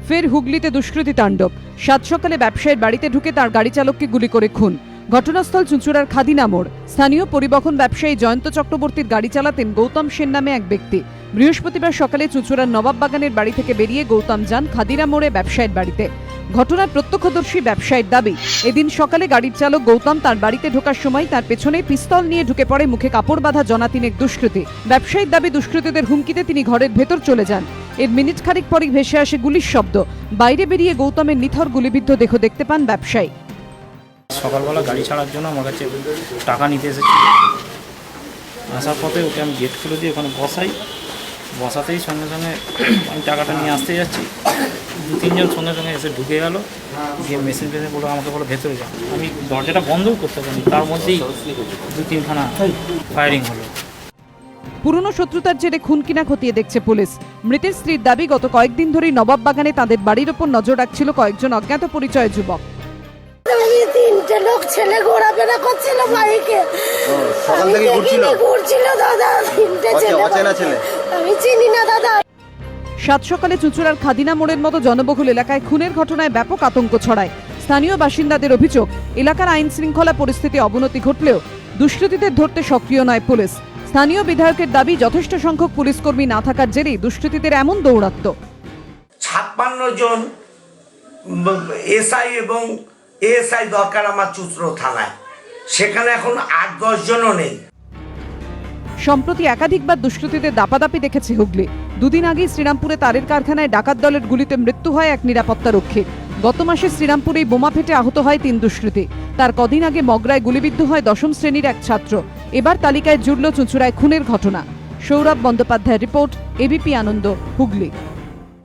ফের হুগলিতে দুষ্কৃতী তাণ্ডব। সাত সকালে ব্যবসায়ীর বাড়িতে ঢুকে তার গাড়ি চালককে গুলি করে খুন। ঘটনাস্থল চুঁচুড়ার খাদিনা মোড়। স্থানীয় পরিবহন ব্যবসায়ী জয়ন্ত চক্রবর্তীর গাড়ি চালাতেন গৌতম সেন নামে এক ব্যক্তি। বৃহস্পতিবার সকালে চুঁচুড়ার নবাববাগানের বাড়ি থেকে বেরিয়ে গৌতম যান খাদিনা মোড়ে ব্যবসায়ীর বাড়িতে। ঘটনার প্রত্যক্ষদর্শী ব্যবসায়ীর দাবি, এদিন সকালে গাড়ির চালক গৌতম তার বাড়িতে ঢোকার সময় তার পেছনে পিস্তল নিয়ে ঢুকে পড়ে মুখে কাপড় বাঁধা জনা তিনেক দুষ্কৃতী। ব্যবসায়ীর দাবি, দুষ্কৃতীদের হুমকিতে তিনি ঘরের ভেতর চলে যান। এর মিনিট খানিক পরই ভেসে আসে গুলির শব্দ। বাইরে বেরিয়ে গৌতমের নিথর গুলিবিদ্ধ দেহ দেখতে পান ব্যবসায়ী। সকালবেলা গাড়ি ছাড়ার জন্য আমার কাছে টাকা নিতে এসেছি। আসার পথে ওকে আমি গেট খুলে দিয়ে ওখানে বসাতেই সঙ্গে সঙ্গে আমি টাকাটা নিয়ে আসতে যাচ্ছি, দু তিনজন সঙ্গে সঙ্গে এসে ঢুকে গেল, গিয়ে মেশিন বলে আমাকে বলে ভেতরে যান। আমি দরজাটা বন্ধও করতে পারিনি, তার মধ্যেই দু তিনখানা ফায়ারিং হলো। পুরনো শত্রুতার জেরে খুন কিনা খতিয়ে দেখছে পুলিশ। মৃতের স্ত্রীর দাবি, গত কয়েকদিন ধরেই নবাববাগানে তাদের বাড়ির ওপর নজর রাখছিল কয়েকজন অজ্ঞাত পরিচয় যুবক। তিনটে লোক ছেলে ঘোরাফেরা করছিল বাইকে। সকাল থেকে ঘুরছিল দাদা, তিনটে ছেলে। আমি চিনি না দাদা। সাত সকালে চুঁচুড়ার খাদিনা মোড়ের মতো জনবহুল এলাকায় খুনের ঘটনায় ব্যাপক আতঙ্ক ছড়ায়। স্থানীয় বাসিন্দাদের অভিযোগ, এলাকার আইন শৃঙ্খলা পরিস্থিতি অবনতি ঘটলেও দুষ্কৃতীদের ধরতে সক্রিয় নয় পুলিশ। স্থানীয় বিধায়কের দাবি, যথেষ্ট সংখ্যক পুলিশ কর্মী না থাকার জেরেই দুষ্কৃতীদের এমন দৌরাত্ম্য। 56 জন এসআই এবং এএসআই দরকার আমার চুঁচুড়া থানায়, সেখানে এখন 8-10 জনও নেই। সম্প্রতি একাধিকবার দুষ্কৃতীদের দাপাদাপি দেখেছে হুগলি। দুদিন আগেই শ্রীরামপুরে তারের কারখানায় ডাকাত দলের গুলিতে মৃত্যু হয় এক নিরাপত্তারক্ষীর। গত মাসে শ্রীরামপুরেই বোমা ফেটে আহত হয় 3 দুষ্কৃতী। তার কদিন আগে মগরায় গুলিবিদ্ধ হয় 10ম শ্রেণীর এক ছাত্র। এবার তালিকায় জুড়ল চুঁচুড়ায় খুনের ঘটনা। সৌরভ বন্দ্যোপাধ্যায়ের রিপোর্ট, এবিপি আনন্দ, হুগলি।